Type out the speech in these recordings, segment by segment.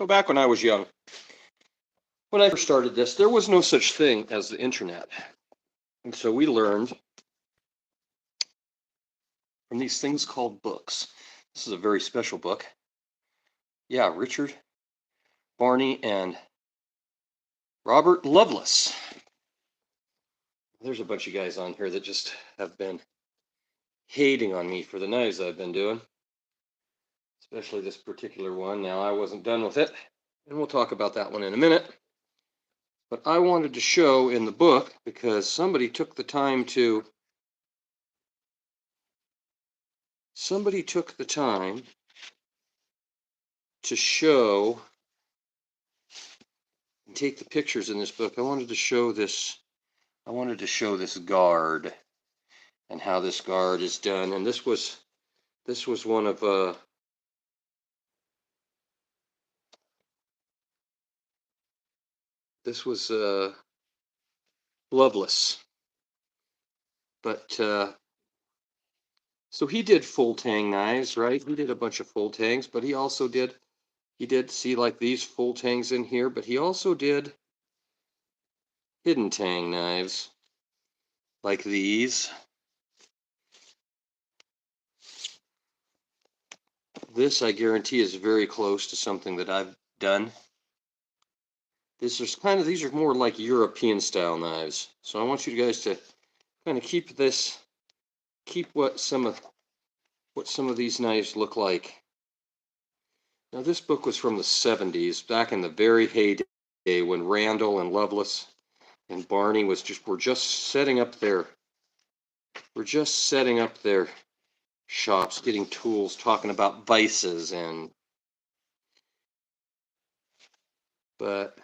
So back when I was young, when I first started this, there was no such thing as the internet. And so we learned from these things called books. This is a very special book. Yeah, Richard, Barney, and Robert Lovelace. There's a bunch of guys on here that just have been hating on me for the knives I've been doing, especially this particular one. Now, I wasn't done with it, and we'll talk about that one in a minute. But I wanted to show in the book, because somebody took the time to show and take the pictures in this book. I wanted to show this guard and how this guard is done. And this was one of Loveless. But so he did full tang knives, right? He did a bunch of full tangs, but he did see like these full tangs in here, but he also did hidden tang knives like these. This, I guarantee, is very close to something that I've done. These are more like European style knives. So I want you guys to kind of keep what some of these knives look like. Now, this book was from the 70s, back in the very heyday when Randall and Lovelace and Barney were just setting up their shops, getting tools, talking about vices but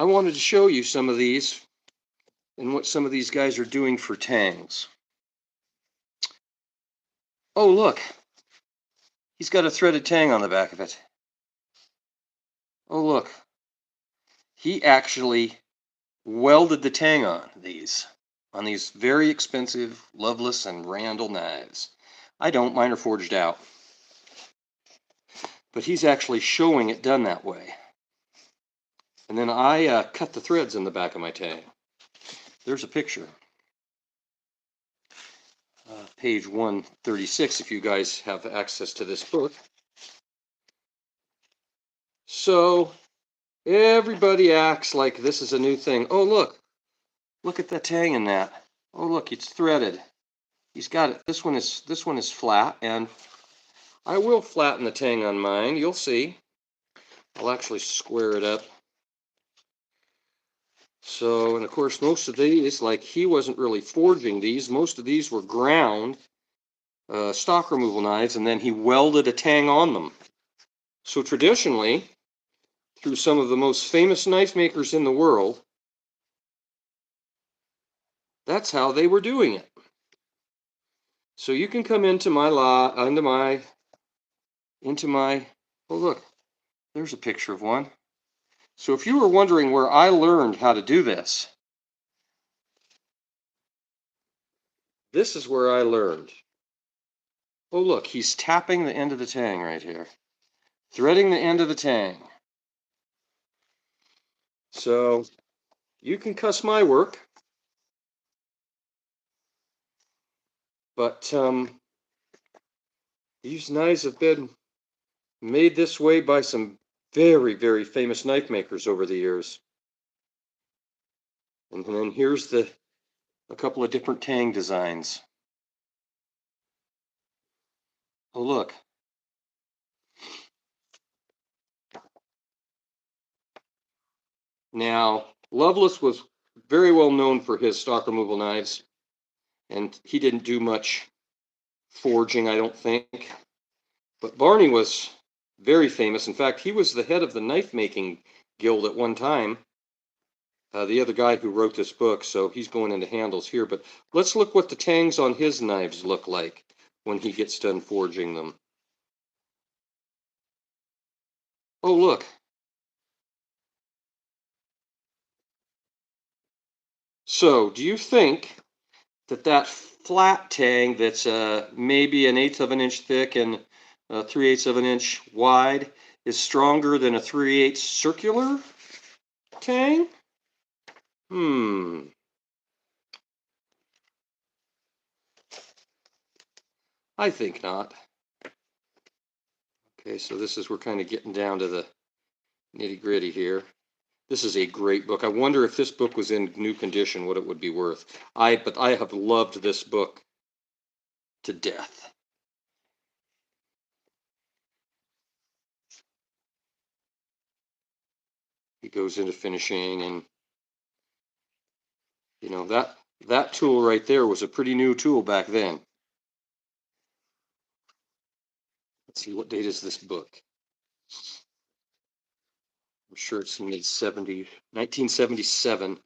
I wanted to show you some of these and what some of these guys are doing for tangs. Oh, look. He's got a threaded tang on the back of it. Oh, look. He actually welded the tang on these very expensive Loveless and Randall knives. I don't, mine are forged out. But he's actually showing it done that way. And then I cut the threads in the back of my tang. There's a picture. Page 136, if you guys have access to this book. So everybody acts like this is a new thing. Oh, look at that tang in that. Oh, look, it's threaded. He's got it. This one is flat, and I will flatten the tang on mine. You'll see. I'll actually square it up. So, and of course, most of these, like he wasn't really forging these. Most of these were ground stock removal knives, and then he welded a tang on them. So traditionally, through some of the most famous knife makers in the world, that's how they were doing it. So you can come into my oh, look, there's a picture of one. So if you were wondering where I learned how to do this, this is where I learned. Oh, look, he's tapping the end of the tang right here, threading the end of the tang. So you can cuss my work, but these knives have been made this way by some very, very famous knife makers over the years. And then here's a couple of different tang designs. Oh, look. Now, Lovelace was very well known for his stock removal knives, and he didn't do much forging, I don't think. But Barney was very famous. In fact, he was the head of the knife making guild at one time. The other guy who wrote this book, so he's going into handles here. But let's look what the tangs on his knives look like when he gets done forging them. Oh, look. So, do you think that flat tang that's maybe 1/8 of an inch thick and 3/8 of an inch wide is stronger than a 3/8 circular tang? I think not. Okay, so this is, we're kind of getting down to the nitty gritty here. This is a great book. I wonder if this book was in new condition, what it would be worth. But I have loved this book to death. He goes into finishing, and you know, that tool right there was a pretty new tool back then. Let's see, what date is this book? I'm sure it's mid-70s, 1977.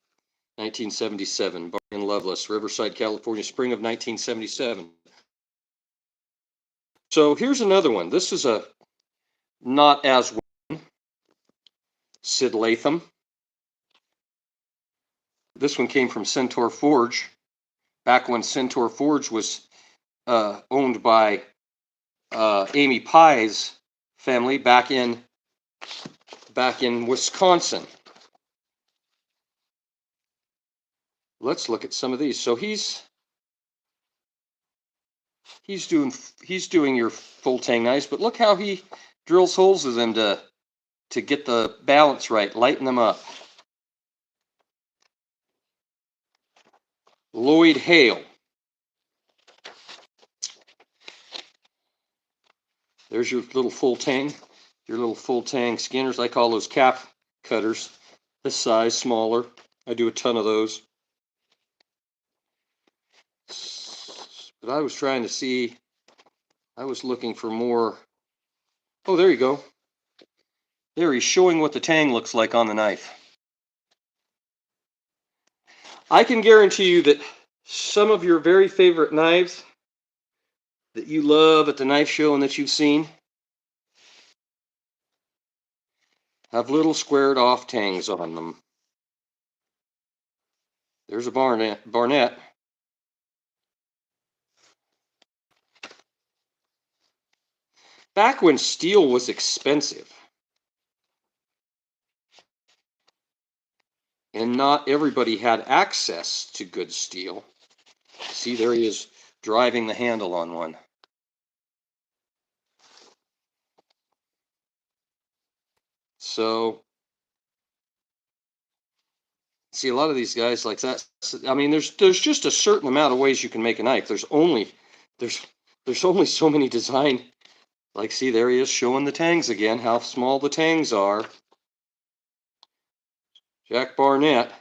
1977, Barney & Loveless, Riverside, California, spring of 1977. So here's another one. This is a not as well. Sid Latham. This one came from Centaur Forge, back when Centaur Forge was owned by Amy Pye's family back in Wisconsin. Let's look at some of these. So he's doing your full tang knives, but look how he drills holes in them to get the balance right, lighten them up. Lloyd Hale. There's your little full tang skinners. I call those cap cutters. This size, smaller. I do a ton of those. But I was trying to see, I was looking for more. Oh, there you go. There, he's showing what the tang looks like on the knife. I can guarantee you that some of your very favorite knives that you love at the knife show and that you've seen have little squared off tangs on them. There's a Barnett. Back when steel was expensive, and not everybody had access to good steel. See, there he is driving the handle on one. So, see, a lot of these guys like that. I mean, there's just a certain amount of ways you can make a knife. There's only so many design. Like, see, there he is showing the tangs again, how small the tangs are. Jack Barnett.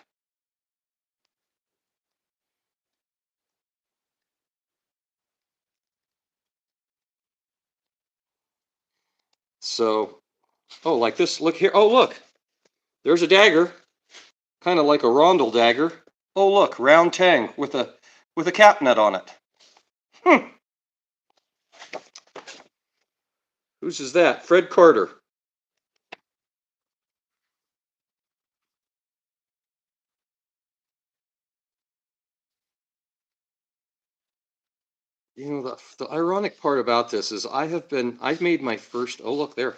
So, oh, like this. Look here. Oh, look. There's a dagger, kind of like a rondel dagger. Oh, look, round tang with a cap nut on it. Whose is that? Fred Carter. You know, the ironic part about this is I've made my first, oh, look there.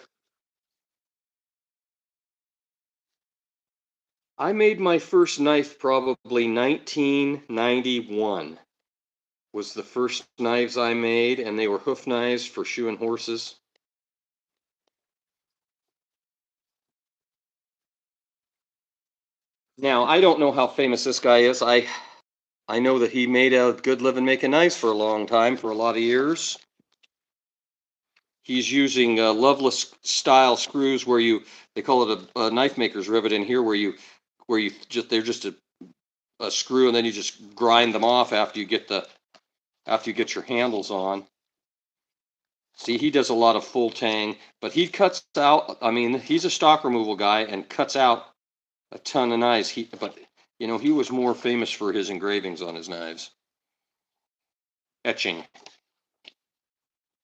I made my first knife probably 1991 was the first knives I made, and they were hoof knives for shoeing horses. Now, I don't know how famous this guy is. I know that he made a good living making knives for a long time, for a lot of years. He's using Loveless style screws where they call it a knife maker's rivet in here, they're just a screw, and then you just grind them off after you get your handles on. See, he does a lot of full tang, but he cuts out, I mean, he's a stock removal guy and cuts out a ton of knives. But you know, he was more famous for his engravings on his knives. Etching.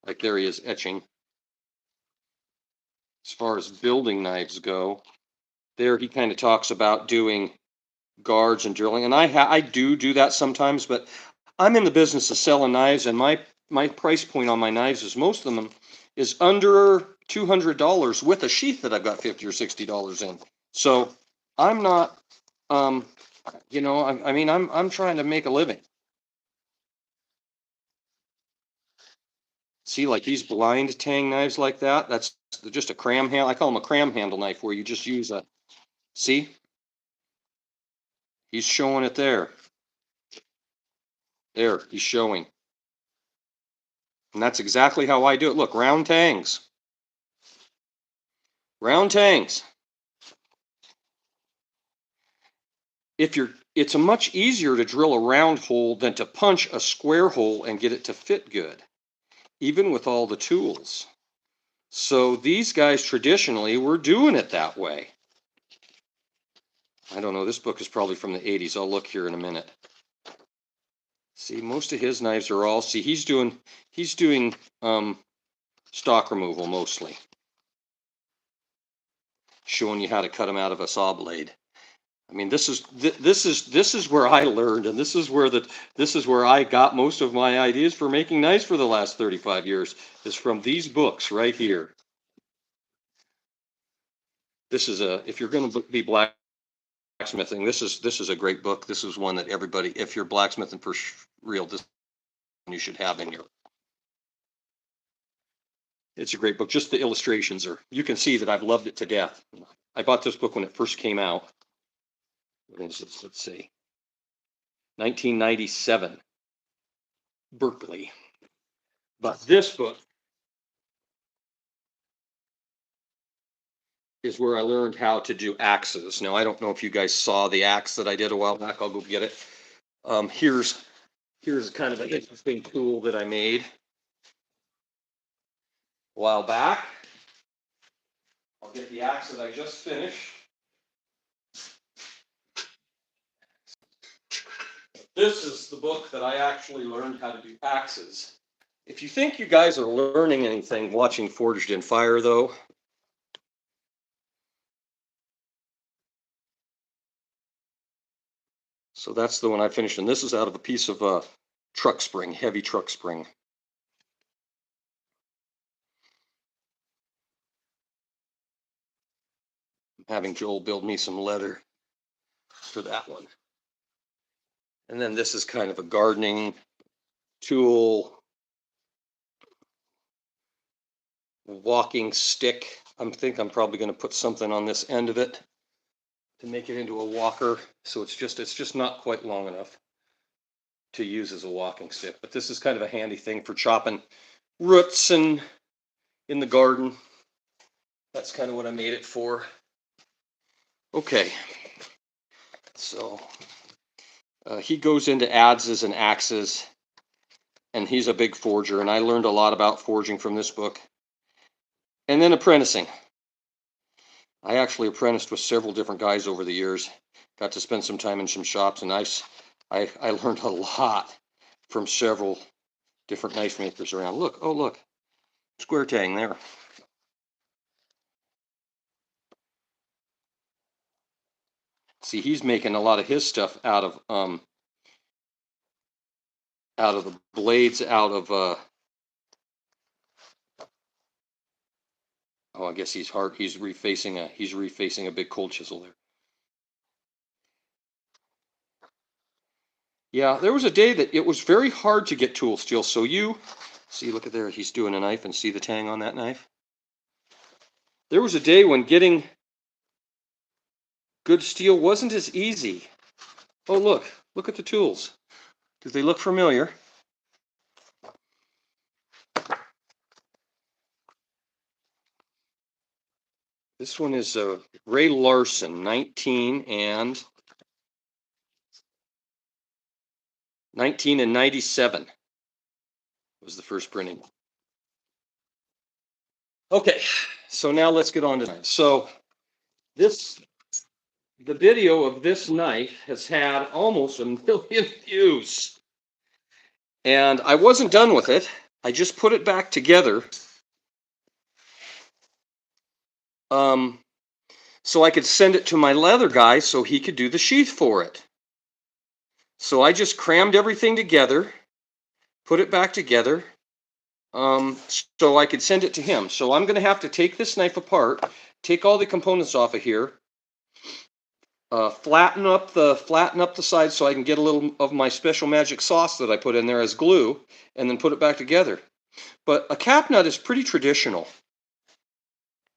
Like there he is etching. As far as building knives go, there he kind of talks about doing guards and drilling, and I do that sometimes, but I'm in the business of selling knives, and my price point on my knives is most of them is under $200 with a sheath that I've got $50 or $60 in. So I'm not, you know, I mean, I'm trying to make a living. See, like these blind tang knives like that, that's just a cram handle. I call them a cram handle knife, where you just use a, see, he's showing it there. There, he's showing. And that's exactly how I do it. Look, round tangs. Round tangs. It's a much easier to drill a round hole than to punch a square hole and get it to fit good, even with all the tools. So these guys traditionally were doing it that way. I don't know, this book is probably from the 80s. I'll look here in a minute. See, most of his knives are all, see, he's doing stock removal mostly. Showing you how to cut them out of a saw blade. I mean, this is where I learned, and this is where I got most of my ideas for making knives for the last 35 years, is from these books right here. This is if you're going to be blacksmithing, this is a great book. This is one that everybody, if you're blacksmithing for real, this you should have in your. It's a great book. Just the illustrations are, you can see that I've loved it to death. I bought this book when it first came out. Let's see, 1997, Berkeley. But this book is where I learned how to do axes. Now, I don't know if you guys saw the axe that I did a while back. I'll go get it. Here's kind of an interesting tool that I made a while back. I'll get the axe that I just finished. This is the book that I actually learned how to do axes. If you think you guys are learning anything watching Forged in Fire, though, so that's the one I finished, and this is out of a piece of truck spring, heavy truck spring. I'm having Joel build me some leather for that one. And then this is kind of a gardening tool, walking stick. I think I'm probably going to put something on this end of it to make it into a walker. So it's just not quite long enough to use as a walking stick. But this is kind of a handy thing for chopping roots and in the garden. That's kind of what I made it for. Okay, so he goes into adzes and axes, and he's a big forger, and I learned a lot about forging from this book. And then apprenticing. I actually apprenticed with several different guys over the years. Got to spend some time in some shops, and I learned a lot from several different knife makers around. Look, oh look, square tang there. See, he's making a lot of his stuff out of the blades, out of oh, I guess he's refacing a big cold chisel there. Yeah, there was a day that it was very hard to get tool steel. So you see, look at there, he's doing a knife, and see the tang on that knife. There was a day when getting good steel wasn't as easy. Oh, look at the tools. Do they look familiar? This one is Ray Larson, 1997 was the first printing. Okay, so now let's get on to knives. So the video of this knife has had almost 1 million views. And I wasn't done with it. I just put it back together. So I could send it to my leather guy so he could do the sheath for it. So I just crammed everything together, put it back together, so I could send it to him. So I'm going to have to take this knife apart, take all the components off of here, flatten up the sides so I can get a little of my special magic sauce that I put in there as glue, and then put it back together. But a cap nut is pretty traditional.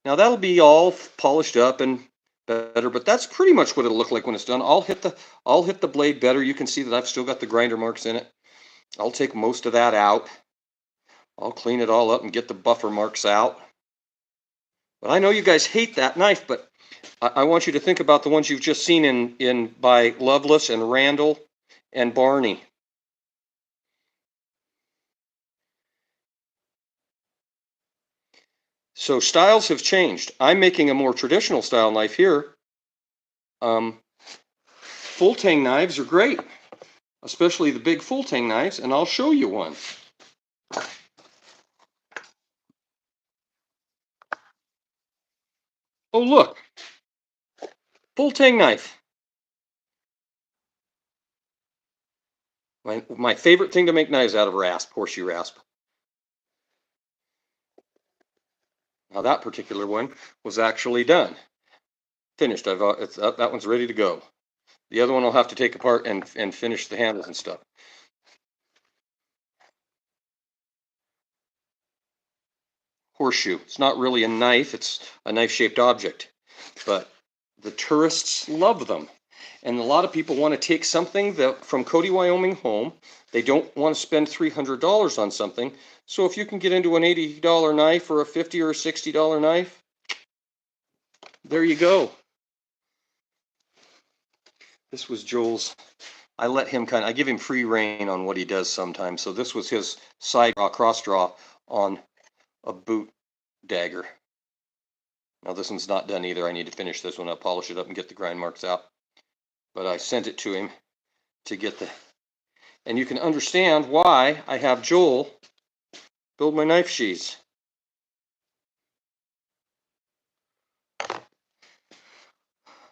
Now that'll be all polished up and better, but that's pretty much what it'll look like when it's done. I'll hit the blade better. You can see that I've still got the grinder marks in it. I'll take most of that out. I'll clean it all up and get the buffer marks out. But I know you guys hate that knife, but I want you to think about the ones you've just seen in by Loveless and Randall and Barney. So styles have changed. I'm making a more traditional style knife here. Full tang knives are great, especially the big full tang knives, and I'll show you one. Oh, look. Full tang knife. My favorite thing to make knives out of rasp, horseshoe rasp. Now that particular one was actually done. Finished. That one's ready to go. The other one I'll have to take apart and finish the handles and stuff. Horseshoe. It's not really a knife. It's a knife-shaped object. But the tourists love them. And a lot of people want to take something from Cody, Wyoming home. They don't want to spend $300 on something. So if you can get into an $80 knife or a $50 or a $60 knife, there you go. This was Joel's. I let him I give him free rein on what he does sometimes. So this was his side draw, cross draw on a boot dagger. Now this one's not done either. I need to finish this one up, polish it up, and get the grind marks out. But I sent it to him to get and you can understand why I have Joel build my knife sheaths.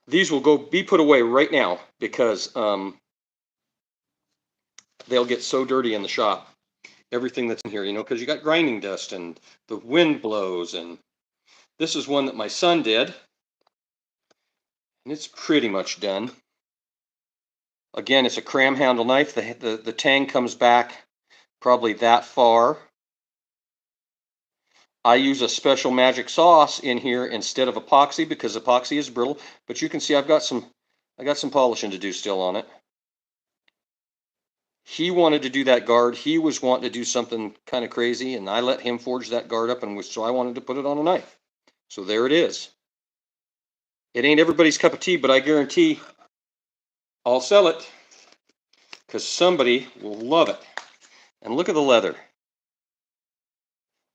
These will be put away right now because they'll get so dirty in the shop. Everything that's in here, because you got grinding dust and the wind blows. And this is one that my son did, and it's pretty much done. Again, it's a cram handle knife. The tang comes back probably that far. I use a special magic sauce in here instead of epoxy because epoxy is brittle. But you can see I got some polishing to do still on it. He wanted to do that guard. He was wanting to do something kind of crazy, and I let him forge that guard up, and so I wanted to put it on a knife. So there it is. It ain't everybody's cup of tea, but I guarantee I'll sell it because somebody will love it. And look at the leather.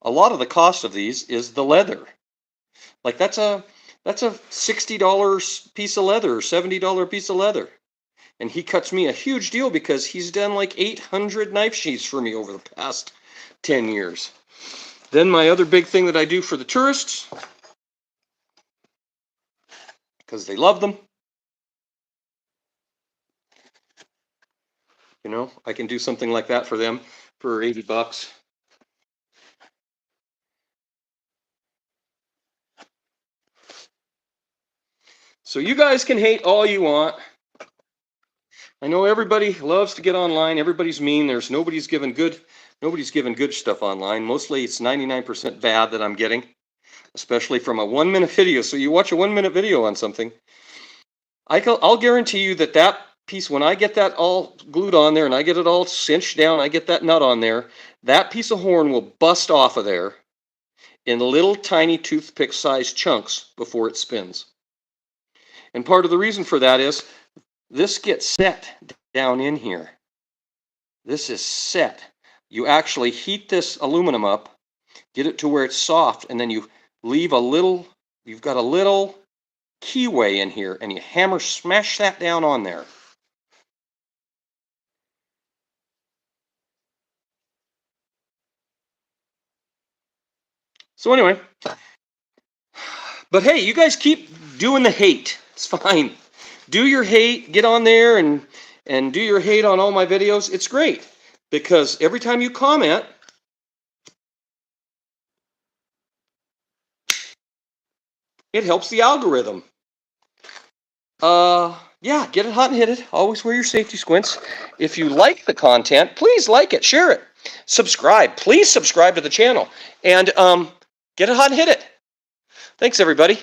A lot of the cost of these is the leather. Like that's a $60 piece of leather or $70 piece of leather. And he cuts me a huge deal because he's done like 800 knife sheaths for me over the past 10 years. Then my other big thing that I do for the tourists, because they love them, I can do something like that for them for $80. So you guys can hate all you want. I know everybody loves to get online. Everybody's mean. Nobody's giving good stuff online. Mostly it's 99% bad that I'm getting, especially from a 1-minute video. So you watch a 1-minute video on something, I'll guarantee you that piece, when I get that all glued on there and I get it all cinched down, I get that nut on there, that piece of horn will bust off of there in little tiny toothpick sized chunks before it spins. And part of the reason for that is this gets set down in here. This is set. You actually heat this aluminum up, get it to where it's soft, and then you leave you've got a little keyway in here, and you smash that down on there. So anyway, but hey, you guys keep doing the hate. It's fine. Do your hate, get on there and do your hate on all my videos. It's great because every time you comment, It helps the algorithm. Yeah, get it hot and hit it. Always wear your safety squints. If you like the content, please like it, share it, subscribe. Please subscribe to the channel, and get it hot and hit it. Thanks, everybody.